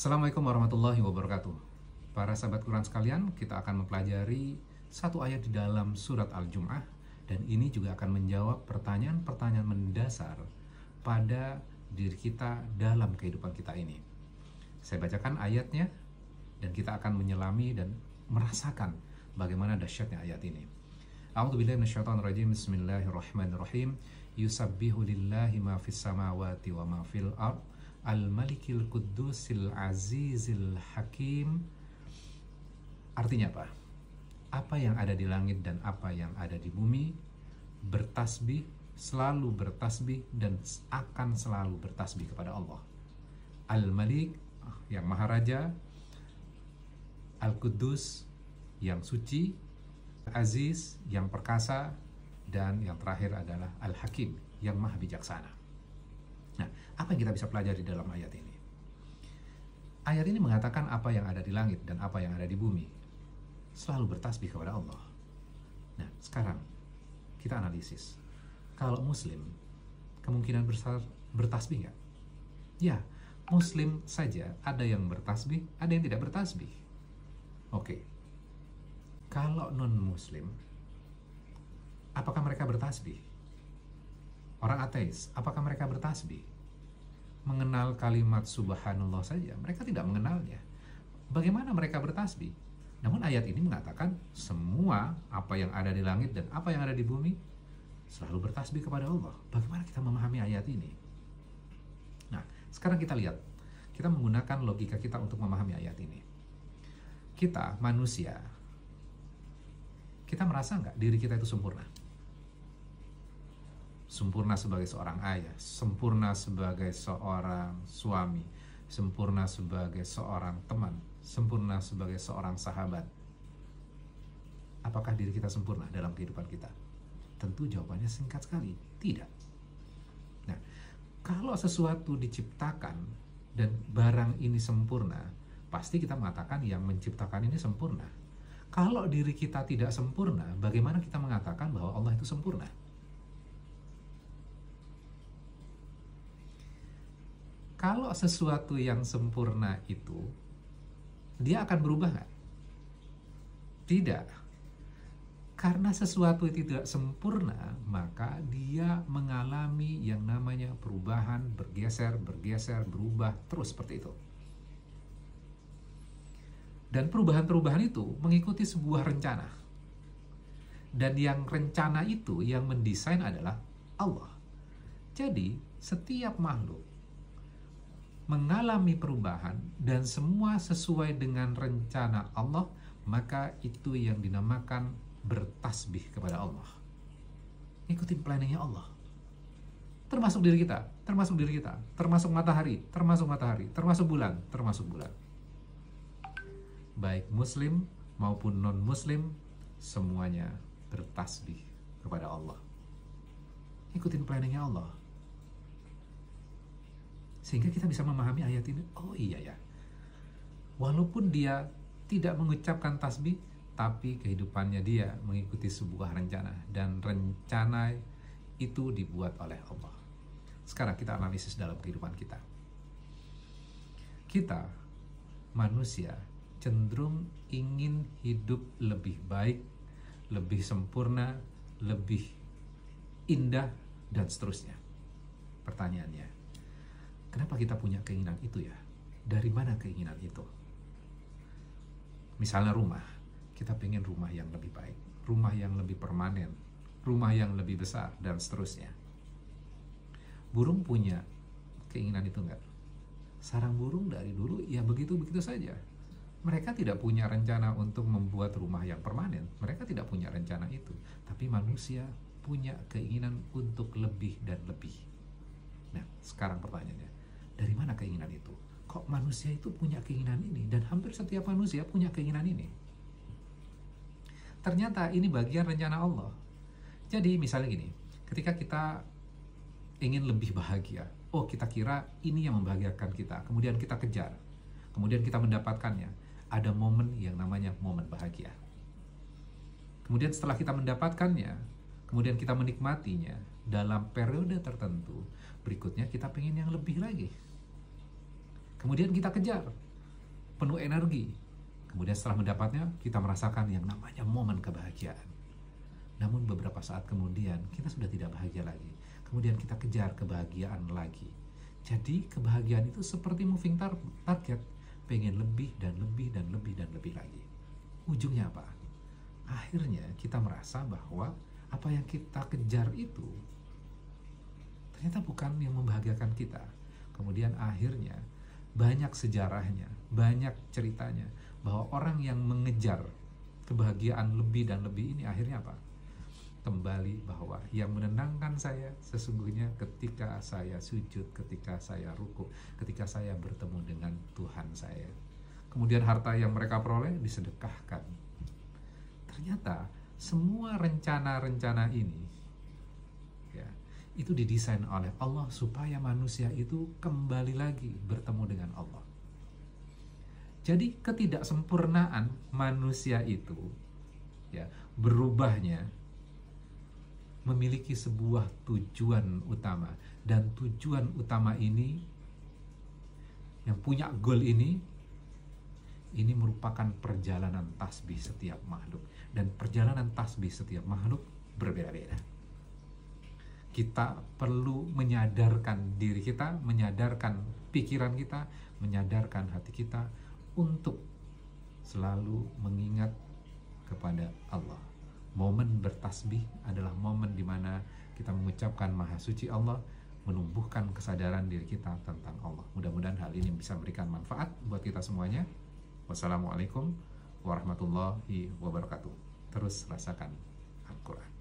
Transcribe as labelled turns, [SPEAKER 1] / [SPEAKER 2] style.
[SPEAKER 1] Assalamualaikum warahmatullahi wabarakatuh. Para sahabat Quran sekalian, kita akan mempelajari satu ayat di dalam surat Al-Jum'ah, dan ini juga akan menjawab pertanyaan-pertanyaan mendasar pada diri kita dalam kehidupan kita ini. Saya bacakan ayatnya dan kita akan menyelami dan merasakan bagaimana dahsyatnya ayat ini. A'udzubillahi minasyaitonirrajim. Bismillahirrahmanirrahim. Yusabbihu lillahi ma fis samawati wa ma fil ard. Al-Malikil Qudusil Azizil Hakim. Artinya apa? Apa yang ada di langit dan apa yang ada di bumi bertasbih, selalu bertasbih dan akan selalu bertasbih kepada Allah. Al-Malik yang Maharaja, Al-Qudus yang suci, Aziz yang perkasa, dan yang terakhir adalah Al-Hakim yang maha bijaksana. Nah, apa yang kita bisa pelajari dalam ayat ini? Ayat ini mengatakan apa yang ada di langit dan apa yang ada di bumi selalu bertasbih kepada Allah. Nah, sekarang kita analisis. Kalau Muslim, kemungkinan besar bertasbih nggak? Ya, Muslim saja ada yang bertasbih, ada yang tidak bertasbih. Oke. Kalau non-Muslim, apakah mereka bertasbih? Orang ateis, apakah mereka bertasbih? Mengenal kalimat subhanallah saja, mereka tidak mengenalnya. Bagaimana mereka bertasbih? Namun ayat ini mengatakan semua apa yang ada di langit dan apa yang ada di bumi selalu bertasbih kepada Allah. Bagaimana kita memahami ayat ini? Nah, sekarang kita lihat. Kita menggunakan logika kita untuk memahami ayat ini. Kita, manusia, kita merasa nggak diri kita itu sempurna? Sempurna sebagai seorang ayah, sempurna sebagai seorang suami, sempurna sebagai seorang teman, sempurna sebagai seorang sahabat. Apakah diri kita sempurna dalam kehidupan kita? Tentu jawabannya singkat sekali, tidak. Nah, kalau sesuatu diciptakan dan barang ini sempurna, pasti kita mengatakan yang menciptakan ini sempurna. Kalau diri kita tidak sempurna, bagaimana kita mengatakan bahwa Allah itu sempurna? Kalau sesuatu yang sempurna itu, dia akan berubah nggak? Tidak. Karena sesuatu itu tidak sempurna, maka dia mengalami yang namanya perubahan, bergeser, berubah, terus seperti itu. Dan perubahan-perubahan itu mengikuti sebuah rencana. Dan yang rencana itu, yang mendesain adalah Allah. Jadi, setiap makhluk mengalami perubahan dan semua sesuai dengan rencana Allah, maka itu yang dinamakan bertasbih kepada Allah. Ikutin planningnya Allah. Termasuk diri kita, termasuk matahari, termasuk bulan, Baik Muslim maupun non-Muslim, semuanya bertasbih kepada Allah. Ikutin planningnya Allah. Sehingga kita bisa memahami ayat ini. Oh iya ya, walaupun dia tidak mengucapkan tasbih, tapi kehidupannya dia mengikuti sebuah rencana, dan rencana itu dibuat oleh Allah. Sekarang kita analisis dalam kehidupan kita. Kita manusia cenderung ingin hidup lebih baik, lebih sempurna, lebih indah, dan seterusnya. Pertanyaannya, kenapa kita punya keinginan itu ya? Dari mana keinginan itu? Misalnya rumah, kita pengen rumah yang lebih baik, rumah yang lebih permanen, rumah yang lebih besar, dan seterusnya. Burung punya keinginan itu enggak? Sarang burung dari dulu ya begitu-begitu saja. Mereka tidak punya rencana untuk membuat rumah yang permanen. Mereka tidak punya rencana itu. Tapi manusia punya keinginan untuk lebih dan lebih. Nah, sekarang pertanyaannya, dari mana keinginan itu? Kok manusia itu punya keinginan ini? Dan hampir setiap manusia punya keinginan ini. Ternyata ini bagian rencana Allah. Jadi misalnya gini, ketika kita ingin lebih bahagia, oh kita kira ini yang membahagiakan kita, kemudian kita kejar, kemudian kita mendapatkannya. Ada momen yang namanya momen bahagia. Kemudian setelah kita mendapatkannya, kemudian kita menikmatinya dalam periode tertentu, berikutnya kita pengen yang lebih lagi. Kemudian kita kejar, penuh energi. Kemudian setelah mendapatnya, kita merasakan yang namanya momen kebahagiaan. Namun beberapa saat kemudian, kita sudah tidak bahagia lagi. Kemudian kita kejar kebahagiaan lagi. Jadi kebahagiaan itu seperti moving target, pengen lebih dan lebih dan lebih dan lebih lagi. Ujungnya apa? Akhirnya kita merasa bahwa apa yang kita kejar itu ternyata bukan yang membahagiakan kita. Kemudian akhirnya banyak sejarahnya, banyak ceritanya bahwa orang yang mengejar kebahagiaan lebih dan lebih ini akhirnya apa? Kembali bahwa yang menenangkan saya sesungguhnya ketika saya sujud, ketika saya ruku, ketika saya bertemu dengan Tuhan saya. Kemudian harta yang mereka peroleh disedekahkan. Ternyata semua rencana-rencana ini ya, itu didesain oleh Allah supaya manusia itu kembali lagi bertemu dengan Allah. Jadi ketidaksempurnaan manusia itu ya, berubahnya memiliki sebuah tujuan utama, dan tujuan utama ini yang punya goal ini merupakan perjalanan tasbih setiap makhluk, dan perjalanan tasbih setiap makhluk berbeda-beda. Kita perlu menyadarkan diri kita, menyadarkan pikiran kita, menyadarkan hati kita untuk selalu mengingat kepada Allah. Momen bertasbih adalah momen di mana kita mengucapkan Maha Suci Allah, menumbuhkan kesadaran diri kita tentang Allah. Mudah-mudahan hal ini bisa memberikan manfaat buat kita semuanya. Wassalamualaikum warahmatullahi wabarakatuh. Terus rasakan Al-Quran.